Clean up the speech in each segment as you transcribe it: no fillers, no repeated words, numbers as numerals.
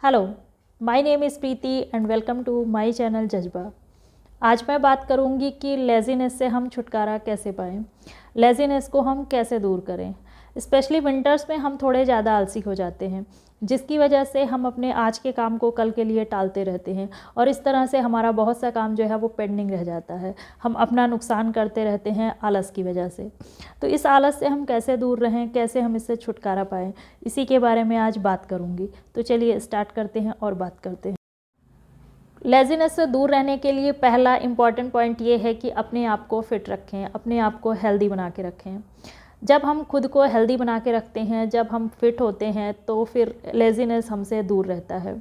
Hello, my name is Preeti and welcome to my channel Jazba. आज मैं बात करूंगी कि लेज़ीनेस से हम छुटकारा कैसे पाएँ, लेज़ीनेस को हम कैसे दूर करें। स्पेशली विंटर्स में हम थोड़े ज़्यादा आलसी हो जाते हैं, जिसकी वजह से हम अपने आज के काम को कल के लिए टालते रहते हैं और इस तरह से हमारा बहुत सा काम जो है वो पेंडिंग रह जाता है। हम अपना नुकसान करते रहते हैं आलस की वजह से। तो इस आलस से हम कैसे दूर रहें, कैसे हम इससे छुटकारा पाएँ, इसी के बारे में आज बात करूँगी। तो चलिए स्टार्ट करते हैं और बात करते हैं। लेज़ीनेस से दूर रहने के लिए पहला इम्पॉर्टेंट पॉइंट ये है कि अपने आप को फिट रखें, अपने आप को हेल्दी बना के रखें। जब हम खुद को हेल्दी बना के रखते हैं, जब हम फिट होते हैं, तो फिर लेज़ीनेस हमसे दूर रहता है।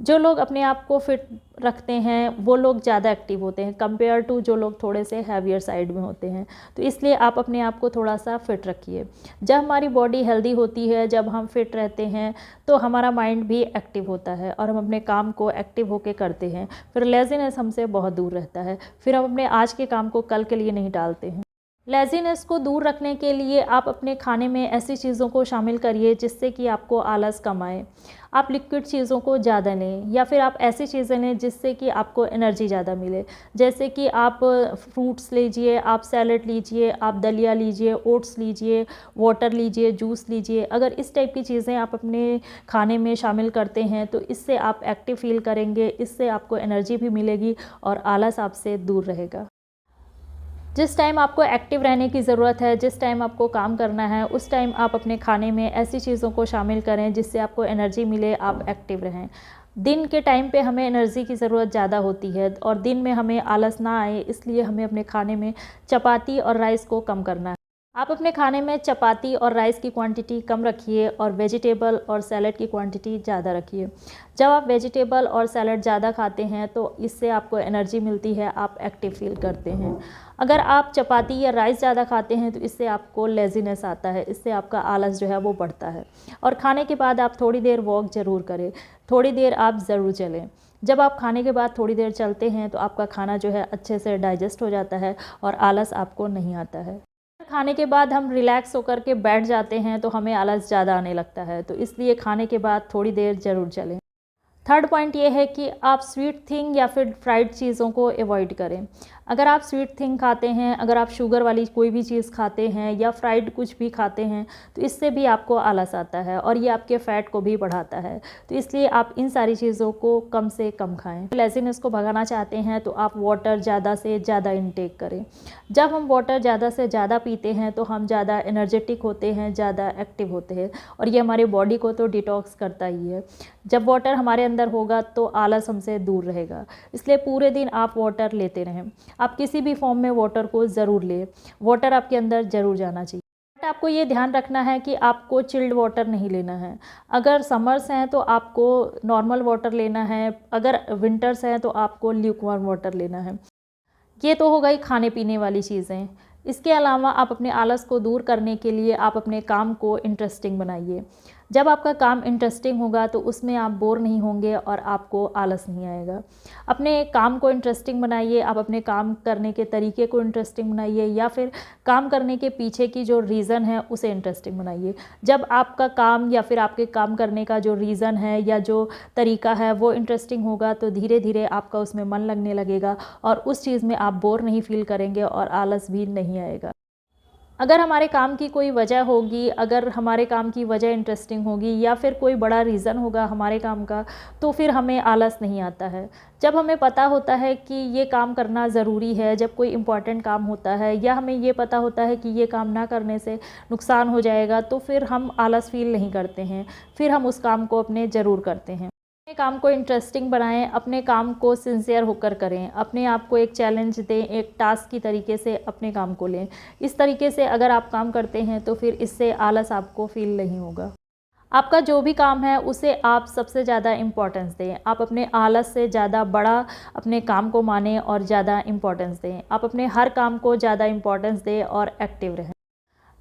जो लोग अपने आप को फिट रखते हैं वो लोग ज़्यादा एक्टिव होते हैं कंपेयर टू जो लोग थोड़े से हैवियर साइड में होते हैं। तो इसलिए आप अपने आप को थोड़ा सा फिट रखिए। जब हमारी बॉडी हेल्दी होती है, जब हम फिट रहते हैं, तो हमारा माइंड भी एक्टिव होता है और हम अपने काम को एक्टिव होकर करते हैं। फिर लेज़ीनेस हमसे बहुत दूर रहता है। फिर हम अपने आज के काम को कल के लिए नहीं टालते हैं। लेज़ीनेस को दूर रखने के लिए आप अपने खाने में ऐसी चीज़ों को शामिल करिए जिससे कि आपको आलस कम आए। आप लिक्विड चीज़ों को ज़्यादा लें या फिर आप ऐसी चीज़ें लें जिससे कि आपको एनर्जी ज़्यादा मिले। जैसे कि आप फ्रूट्स लीजिए, आप सैलड लीजिए, आप दलिया लीजिए, ओट्स लीजिए, वाटर लीजिए, जूस लीजिए। अगर इस टाइप की चीज़ें आप अपने खाने में शामिल करते हैं तो इससे आप एक्टिव फील करेंगे, इससे आपको एनर्जी भी मिलेगी और आलस आपसे दूर रहेगा। जिस टाइम आपको एक्टिव रहने की ज़रूरत है, जिस टाइम आपको काम करना है, उस टाइम आप अपने खाने में ऐसी चीज़ों को शामिल करें जिससे आपको एनर्जी मिले, आप एक्टिव रहें। दिन के टाइम पे हमें एनर्जी की ज़रूरत ज़्यादा होती है और दिन में हमें आलस ना आए, इसलिए हमें अपने खाने में चपाती और राइस को कम करना है। आप अपने खाने में चपाती और राइस की क्वांटिटी कम रखिए और वेजिटेबल और सैलड की क्वांटिटी ज़्यादा रखिए। जब आप वेजिटेबल और सैलड ज़्यादा खाते हैं तो इससे आपको एनर्जी मिलती है, आप एक्टिव फील करते हैं। अगर आप चपाती या राइस ज़्यादा खाते हैं तो इससे आपको लेज़ीनेस आता है, इससे आपका आलस जो है वो बढ़ता है। और खाने के बाद आप थोड़ी देर वॉक ज़रूर करें, थोड़ी देर आप ज़रूर चलें। जब आप खाने के बाद थोड़ी देर चलते हैं तो आपका खाना जो है अच्छे से डाइजेस्ट हो जाता है और आलस आपको नहीं आता है। खाने के बाद हम रिलैक्स होकर के बैठ जाते हैं तो हमें आलस ज़्यादा आने लगता है, तो इसलिए खाने के बाद थोड़ी देर ज़रूर चलें। थर्ड पॉइंट ये है कि आप स्वीट थिंग या फिर फ्राइड चीज़ों को अवॉइड करें। अगर आप स्वीट थिंग खाते हैं, अगर आप शुगर वाली कोई भी चीज़ खाते हैं या फ्राइड कुछ भी खाते हैं तो इससे भी आपको आलस आता है और ये आपके फ़ैट को भी बढ़ाता है। तो इसलिए आप इन सारी चीज़ों को कम से कम खाएं। लेज़ीनेस को भगाना चाहते हैं तो आप वाटर ज़्यादा से ज़्यादा इंटेक करें। जब हम वाटर ज़्यादा से ज़्यादा पीते हैं तो हम ज़्यादा एनर्जेटिक होते हैं, ज़्यादा एक्टिव होते हैं और ये हमारी बॉडी को तो डिटॉक्स करता ही है। जब वाटर हमारे अंदर होगा तो आलस हमसे दूर रहेगा, इसलिए पूरे दिन आप वाटर लेते रहें। आप किसी भी फॉर्म में वाटर को ज़रूर लें, वाटर आपके अंदर ज़रूर जाना चाहिए। बट आपको ये ध्यान रखना है कि आपको चिल्ड वाटर नहीं लेना है। अगर समर्स हैं तो आपको नॉर्मल वाटर लेना है, अगर विंटर्स हैं तो आपको ल्यूकवार्म वाटर लेना है। ये तो हो गई खाने पीने वाली चीज़ें। इसके अलावा आप अपने आलस को दूर करने के लिए आप अपने काम को इंटरेस्टिंग बनाइए। जब आपका काम इंटरेस्टिंग होगा तो उसमें आप बोर नहीं होंगे और आपको आलस नहीं आएगा। अपने काम को इंटरेस्टिंग बनाइए, आप अपने काम करने के तरीके को इंटरेस्टिंग बनाइए या फिर काम करने के पीछे की जो रीज़न है उसे इंटरेस्टिंग बनाइए। जब आपका काम या फिर आपके काम करने का जो रीज़न है या जो तरीका है वो इंटरेस्टिंग होगा तो धीरे धीरे आपका उसमें मन लगने लगेगा और उस चीज़ में आप बोर नहीं फील करेंगे और आलस भी नहीं आएगा। अगर हमारे काम की कोई वजह होगी, अगर हमारे काम की वजह इंटरेस्टिंग होगी या फिर कोई बड़ा रीज़न होगा हमारे काम का, तो फिर हमें आलस नहीं आता है। जब हमें पता होता है कि ये काम करना ज़रूरी है, जब कोई इम्पॉर्टेंट काम होता है या हमें ये पता होता है कि ये काम ना करने से नुकसान हो जाएगा, तो फिर हम आलस फील नहीं करते हैं, फिर हम उस काम को अपने ज़रूर करते हैं। अपने काम को इंटरेस्टिंग बनाएं, अपने काम को सिंसियर होकर करें, अपने आप को एक चैलेंज दें, एक टास्क की तरीके से अपने काम को लें। इस तरीके से अगर आप काम करते हैं तो फिर इससे आलस आपको फील नहीं होगा। आपका जो भी काम है उसे आप सबसे ज़्यादा इम्पोर्टेंस दें। आप अपने आलस से ज़्यादा बड़ा अपने काम को मानें और ज़्यादा इम्पोर्टेंस दें। आप अपने हर काम को ज़्यादा इम्पोर्टेंस दें और एक्टिव रहें।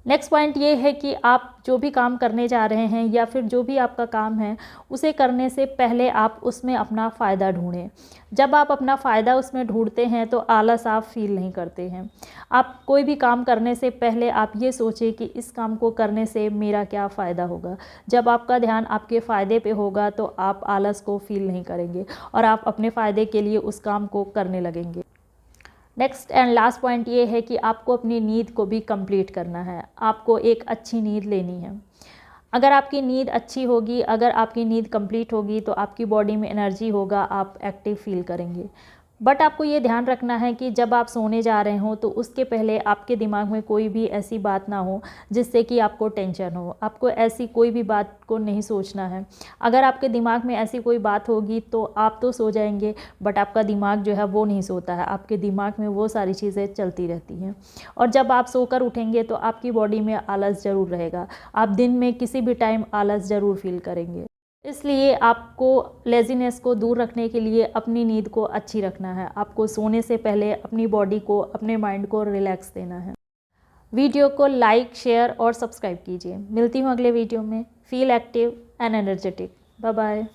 नेक्स्ट पॉइंट ये है कि आप जो भी काम करने जा रहे हैं या फिर जो भी आपका काम है उसे करने से पहले आप उसमें अपना फ़ायदा ढूंढें। जब आप अपना फ़ायदा उसमें ढूंढते हैं तो आलस आप फील नहीं करते हैं। आप कोई भी काम करने से पहले आप ये सोचें कि इस काम को करने से मेरा क्या फ़ायदा होगा। जब आपका ध्यान आपके फ़ायदे पे होगा तो आप आलस को फील नहीं करेंगे और आप अपने फ़ायदे के लिए उस काम को करने लगेंगे। नेक्स्ट एंड लास्ट पॉइंट ये है कि आपको अपनी नींद को भी कंप्लीट करना है। आपको एक अच्छी नींद लेनी है। अगर आपकी नींद अच्छी होगी, अगर आपकी नींद कंप्लीट होगी तो आपकी बॉडी में एनर्जी होगा, आप एक्टिव फील करेंगे। बट आपको ये ध्यान रखना है कि जब आप सोने जा रहे हो तो उसके पहले आपके दिमाग में कोई भी ऐसी बात ना हो जिससे कि आपको टेंशन हो। आपको ऐसी कोई भी बात को नहीं सोचना है। अगर आपके दिमाग में ऐसी कोई बात होगी तो आप तो सो जाएंगे, बट आपका दिमाग जो है वो नहीं सोता है। आपके दिमाग में वो सारी चीज़ें चलती रहती हैं और जब आप सोकर उठेंगे तो आपकी बॉडी में आलस ज़रूर रहेगा। आप दिन में किसी भी टाइम आलस ज़रूर फील करेंगे। इसलिए आपको लेज़ीनेस को दूर रखने के लिए अपनी नींद को अच्छी रखना है। आपको सोने से पहले अपनी बॉडी को, अपने माइंड को रिलैक्स देना है। वीडियो को लाइक, शेयर और सब्सक्राइब कीजिए। मिलती हूँ अगले वीडियो में। Feel active and energetic. Bye bye.